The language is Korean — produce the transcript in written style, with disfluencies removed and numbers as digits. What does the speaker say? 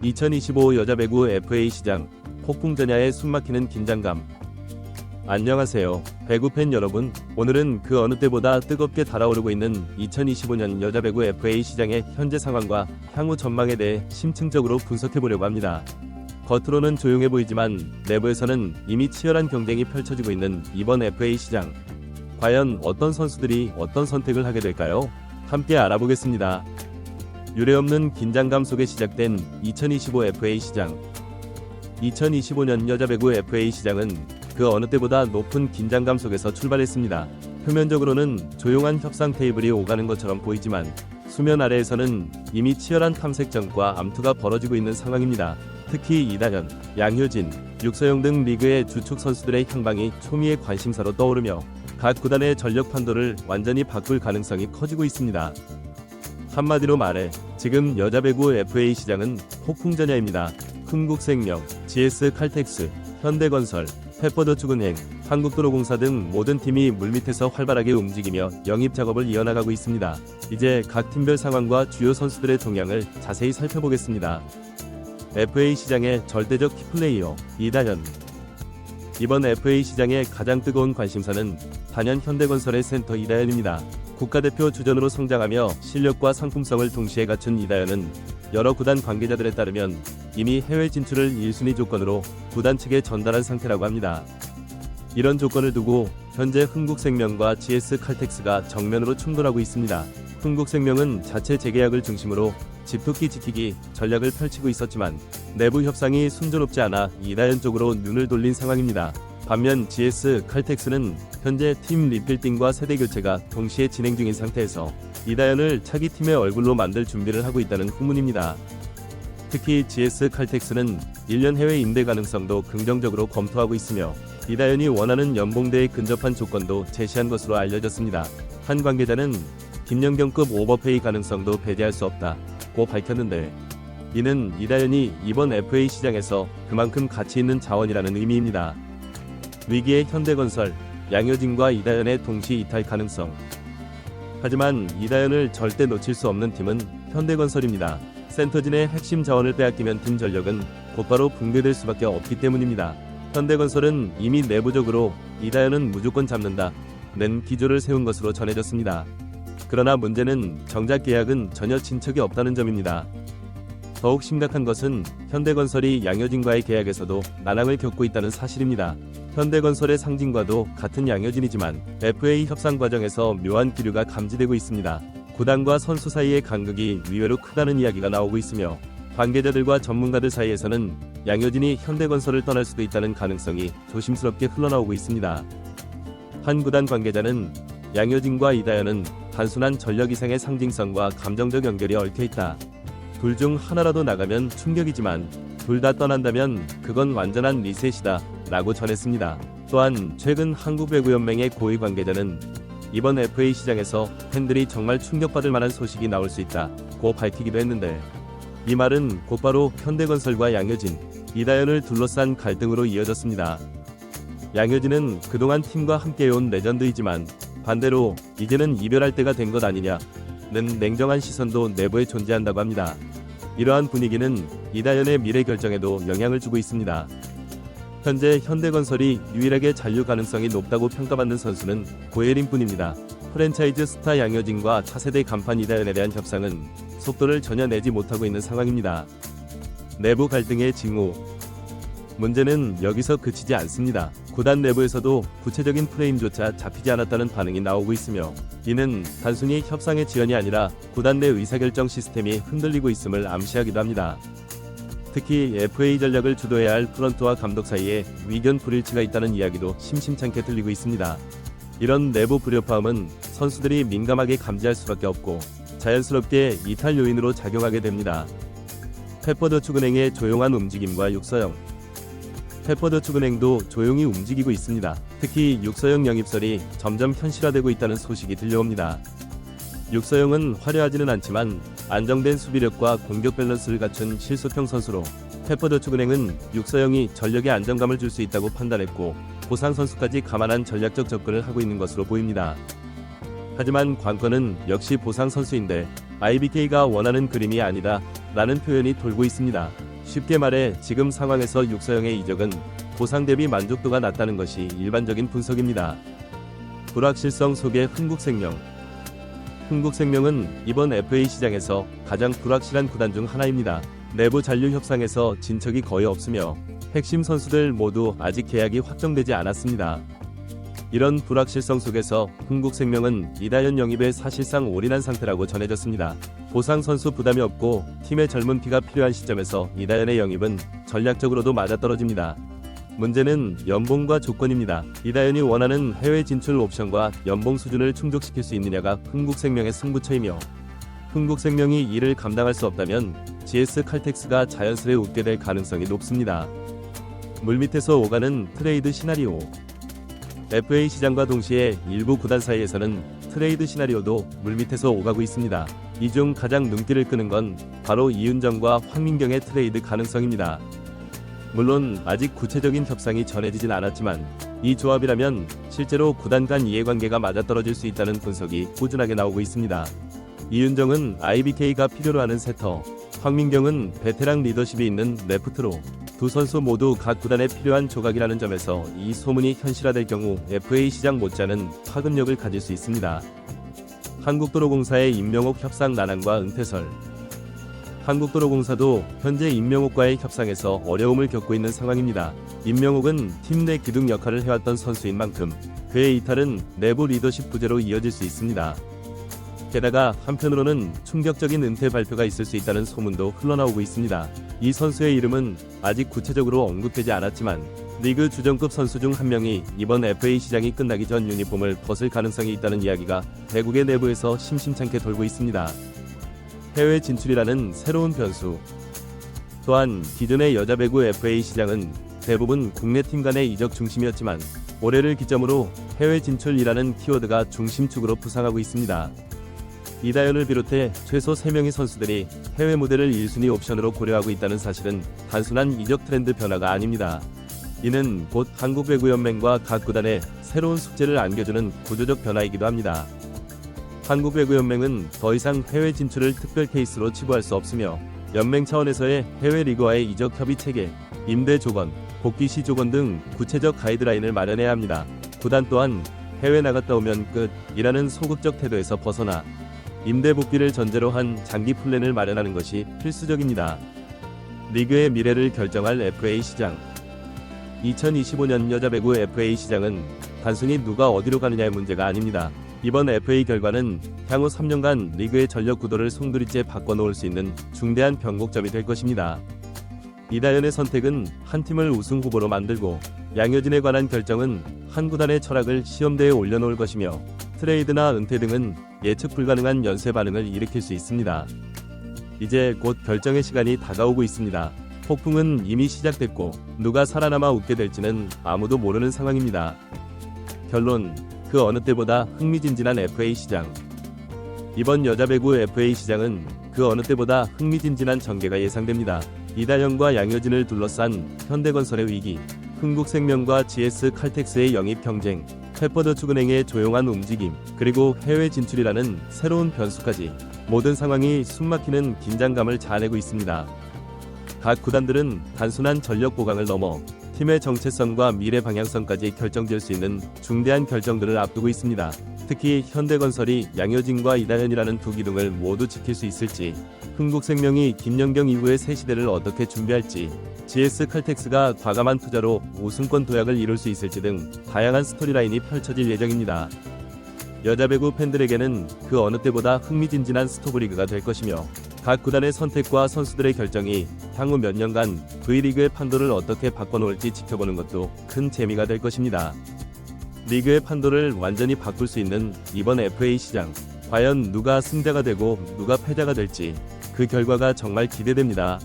2025 여자배구 FA 시장, 폭풍전야에 숨막히는 긴장감. 안녕하세요, 배구팬 여러분. 오늘은 그 어느 때보다 뜨겁게 달아오르고 있는 2025년 여자배구 FA 시장의 현재 상황과 향후 전망에 대해 심층적으로 분석해보려고 합니다. 겉으로는 조용해 보이지만 내부에서는 이미 치열한 경쟁이 펼쳐지고 있는 이번 FA 시장. 과연 어떤 선수들이 어떤 선택을 하게 될까요? 함께 알아보겠습니다. 유례없는 긴장감 속에 시작된 2025 FA 시장. 2025년 여자배구 FA 시장은 그 어느 때보다 높은 긴장감 속에서 출발했습니다. 표면적으로는 조용한 협상 테이블이 오가는 것처럼 보이지만 수면 아래에서는 이미 치열한 탐색전과 암투가 벌어지고 있는 상황입니다. 특히 이다현, 양효진, 육서영 등 리그의 주축 선수들의 향방이 초미의 관심사로 떠오르며 각 구단의 전력 판도를 완전히 바꿀 가능성이 커지고 있습니다. 한마디로 말해 지금 여자배구 FA 시장은 폭풍전야입니다. 흥국생명, GS칼텍스, 현대건설, 페퍼저축은행, 한국도로공사 등 모든 팀이 물밑에서 활발하게 움직이며 영입 작업을 이어나가고 있습니다. 이제 각 팀별 상황과 주요 선수들의 동향을 자세히 살펴보겠습니다. FA 시장의 절대적 키플레이어 이다현. 이번 FA 시장의 가장 뜨거운 관심사는 단연 현대건설의 센터 이다현입니다. 국가대표 주전으로 성장하며 실력과 상품성을 동시에 갖춘 이다현은 여러 구단 관계자들에 따르면 이미 해외 진출을 1순위 조건으로 구단 측에 전달한 상태라고 합니다. 이런 조건을 두고 현재 흥국생명과 GS칼텍스가 정면으로 충돌하고 있습니다. 흥국생명은 자체 재계약을 중심으로 집토끼 지키기 전략을 펼치고 있었지만 내부 협상이 순조롭지 않아 이다현 쪽으로 눈을 돌린 상황입니다. 반면 GS칼텍스는 현재 팀 리빌딩과 세대 교체가 동시에 진행 중인 상태에서 이다현을 차기 팀의 얼굴로 만들 준비를 하고 있다는 후문입니다. 특히 GS칼텍스는 1년 해외 임대 가능성도 긍정적으로 검토하고 있으며 이다현이 원하는 연봉대에 근접한 조건도 제시한 것으로 알려졌습니다. 한 관계자는 김연경급 오버페이 가능성도 배제할 수 없다고 밝혔는데 이는 이다현이 이번 FA 시장에서 그만큼 가치 있는 자원이라는 의미입니다. 위기의 현대건설, 양효진과 이다현의 동시 이탈 가능성. 하지만 이다현을 절대 놓칠 수 없는 팀은 현대건설입니다. 센터진의 핵심 자원을 빼앗기면 팀 전력은 곧바로 붕괴될 수밖에 없기 때문입니다. 현대건설은 이미 내부적으로 이다현은 무조건 잡는다는 기조를 세운 것으로 전해졌습니다. 그러나 문제는 정작 계약은 전혀 진척이 없다는 점입니다. 더욱 심각한 것은 현대건설이 양효진과의 계약에서도 난항을 겪고 있다는 사실입니다. 현대건설의 상징과도 같은 양효진이지만 FA 협상 과정에서 묘한 기류가 감지되고 있습니다. 구단과 선수 사이의 간극이 의외로 크다는 이야기가 나오고 있으며 관계자들과 전문가들 사이에서는 양효진이 현대건설을 떠날 수도 있다는 가능성이 조심스럽게 흘러나오고 있습니다. 한 구단 관계자는 양효진과 이다현은 단순한 전력 이상의 상징성과 감정적 연결이 얽혀있다. 둘 중 하나라도 나가면 충격이지만 둘 다 떠난다면 그건 완전한 리셋이다 라고 전했습니다. 또한 최근 한국배구연맹의 고위 관계자는 이번 FA 시장에서 팬들이 정말 충격받을 만한 소식이 나올 수 있다고 밝히기도 했는데 이 말은 곧바로 현대건설과 양효진, 이다현을 둘러싼 갈등으로 이어졌습니다. 양효진은 그동안 팀과 함께해온 레전드이지만 반대로 이제는 이별할 때가 된 것 아니냐는 냉정한 시선도 내부에 존재한다고 합니다. 이러한 분위기는 이다현의 미래 결정에도 영향을 주고 있습니다. 현재 현대건설이 유일하게 잔류 가능성이 높다고 평가받는 선수는 고예린 뿐입니다. 프랜차이즈 스타 양효진과 차세대 간판 이다현에 대한 협상은 속도를 전혀 내지 못하고 있는 상황입니다. 내부 갈등의 징후. 문제는 여기서 그치지 않습니다. 구단 내부에서도 구체적인 프레임조차 잡히지 않았다는 반응이 나오고 있으며 이는 단순히 협상의 지연이 아니라 구단 내 의사결정 시스템이 흔들리고 있음을 암시하기도 합니다. 특히 FA 전략을 주도해야 할 프런트와 감독 사이에 의견 불일치가 있다는 이야기도 심심찮게 들리고 있습니다. 이런 내부 불협화음은 선수들이 민감하게 감지할 수밖에 없고 자연스럽게 이탈 요인으로 작용하게 됩니다. 페퍼저축은행의 조용한 움직임과 육서영. 페퍼저축은행도 조용히 움직이고 있습니다. 특히 육서영 영입설이 점점 현실화되고 있다는 소식이 들려옵니다. 육서영은 화려하지는 않지만 안정된 수비력과 공격 밸런스를 갖춘 실속형 선수로 페퍼저축은행은 육서영이 전력에 안정감을 줄 수 있다고 판단했고 보상 선수까지 감안한 전략적 접근을 하고 있는 것으로 보입니다. 하지만 관건은 역시 보상 선수인데 IBK가 원하는 그림이 아니다 라는 표현이 돌고 있습니다. 쉽게 말해 지금 상황에서 육서영의 이적은 보상 대비 만족도가 낮다는 것이 일반적인 분석입니다. 불확실성 속의 흥국생명. 흥국생명은 이번 FA 시장에서 가장 불확실한 구단 중 하나입니다. 내부 잔류 협상에서 진척이 거의 없으며 핵심 선수들 모두 아직 계약이 확정되지 않았습니다. 이런 불확실성 속에서 흥국생명은 이다현 영입에 사실상 올인한 상태라고 전해졌습니다. 보상 선수 부담이 없고 팀의 젊은 피가 필요한 시점에서 이다현의 영입은 전략적으로도 맞아떨어집니다. 문제는 연봉과 조건입니다. 이다현이 원하는 해외 진출 옵션과 연봉 수준을 충족시킬 수 있느냐가 흥국생명의 승부처이며, 흥국생명이 이를 감당할 수 없다면 GS 칼텍스가 자연스레 웃게 될 가능성이 높습니다. 물밑에서 오가는 트레이드 시나리오. FA 시장과 동시에 일부 구단 사이에서는 트레이드 시나리오도 물밑에서 오가고 있습니다. 이 중 가장 눈길을 끄는 건 바로 이윤정과 황민경의 트레이드 가능성입니다. 물론 아직 구체적인 협상이 전해지진 않았지만 이 조합이라면 실제로 구단 간 이해관계가 맞아떨어질 수 있다는 분석이 꾸준하게 나오고 있습니다. 이윤정은 IBK가 필요로 하는 세터, 황민경은 베테랑 리더십이 있는 레프트로, 두 선수 모두 각 구단에 필요한 조각이라는 점에서 이 소문이 현실화될 경우 FA 시장 못지않은 파급력을 가질 수 있습니다. 한국도로공사의 임명옥 협상 난항과 은퇴설. 한국도로공사도 현재 임명옥과의 협상에서 어려움을 겪고 있는 상황입니다. 임명옥은 팀 내 기둥 역할을 해왔던 선수인 만큼 그의 이탈은 내부 리더십 부재로 이어질 수 있습니다. 게다가 한편으로는 충격적인 은퇴 발표가 있을 수 있다는 소문도 흘러나오고 있습니다. 이 선수의 이름은 아직 구체적으로 언급되지 않았지만 리그 주전급 선수 중 한 명이 이번 FA 시장이 끝나기 전 유니폼을 벗을 가능성이 있다는 이야기가 배구계 내부에서 심심찮게 돌고 있습니다. 해외 진출이라는 새로운 변수. 또한 기존의 여자 배구 FA 시장은 대부분 국내 팀 간의 이적 중심이었지만 올해를 기점으로 해외 진출이라는 키워드가 중심축으로 부상하고 있습니다. 이다현을 비롯해 최소 3명의 선수들이 해외 무대를 1순위 옵션으로 고려하고 있다는 사실은 단순한 이적 트렌드 변화가 아닙니다. 이는 곧 한국배구연맹과 각 구단에 새로운 숙제를 안겨주는 구조적 변화이기도 합니다. 한국배구연맹은 더 이상 해외 진출을 특별 케이스로 치부할 수 없으며 연맹 차원에서의 해외 리그와의 이적 협의 체계, 임대 조건, 복귀 시 조건 등 구체적 가이드라인을 마련해야 합니다. 구단 또한 해외 나갔다 오면 끝이라는 소극적 태도에서 벗어나 임대 복귀를 전제로 한 장기 플랜을 마련하는 것이 필수적입니다. 리그의 미래를 결정할 FA 시장. 2025년 여자 배구 FA 시장은 단순히 누가 어디로 가느냐의 문제가 아닙니다. 이번 FA 결과는 향후 3년간 리그의 전력 구도를 송두리째 바꿔놓을 수 있는 중대한 변곡점이 될 것입니다. 이다현의 선택은 한 팀을 우승 후보로 만들고, 양효진에 관한 결정은 한 구단의 철학을 시험대에 올려놓을 것이며, 트레이드나 은퇴 등은 예측 불가능한 연쇄 반응을 일으킬 수 있습니다. 이제 곧 결정의 시간이 다가오고 있습니다. 폭풍은 이미 시작됐고 누가 살아남아 웃게 될지는 아무도 모르는 상황입니다. 결론, 그 어느 때보다 흥미진진한 FA 시장. 이번 여자 배구 FA 시장은 그 어느 때보다 흥미진진한 전개가 예상됩니다. 이다현과 양효진을 둘러싼 현대건설의 위기, 흥국생명과 GS 칼텍스의 영입 경쟁, 페퍼저축은행의 조용한 움직임, 그리고 해외 진출이라는 새로운 변수까지 모든 상황이 숨막히는 긴장감을 자아내고 있습니다. 각 구단들은 단순한 전력 보강을 넘어 팀의 정체성과 미래 방향성까지 결정될 수 있는 중대한 결정들을 앞두고 있습니다. 특히 현대건설이 양효진과 이다현이라는 두 기둥을 모두 지킬 수 있을지, 흥국생명이 김연경 이후의 새 시대를 어떻게 준비할지, GS 칼텍스가 과감한 투자로 우승권 도약을 이룰 수 있을지 등 다양한 스토리라인이 펼쳐질 예정입니다. 여자 배구 팬들에게는 그 어느 때보다 흥미진진한 스토브리그가 될 것이며, 각 구단의 선택과 선수들의 결정이 향후 몇 년간 V리그의 판도를 어떻게 바꿔놓을지 지켜보는 것도 큰 재미가 될 것입니다. 리그의 판도를 완전히 바꿀 수 있는 이번 FA 시장, 과연 누가 승자가 되고 누가 패자가 될지 그 결과가 정말 기대됩니다.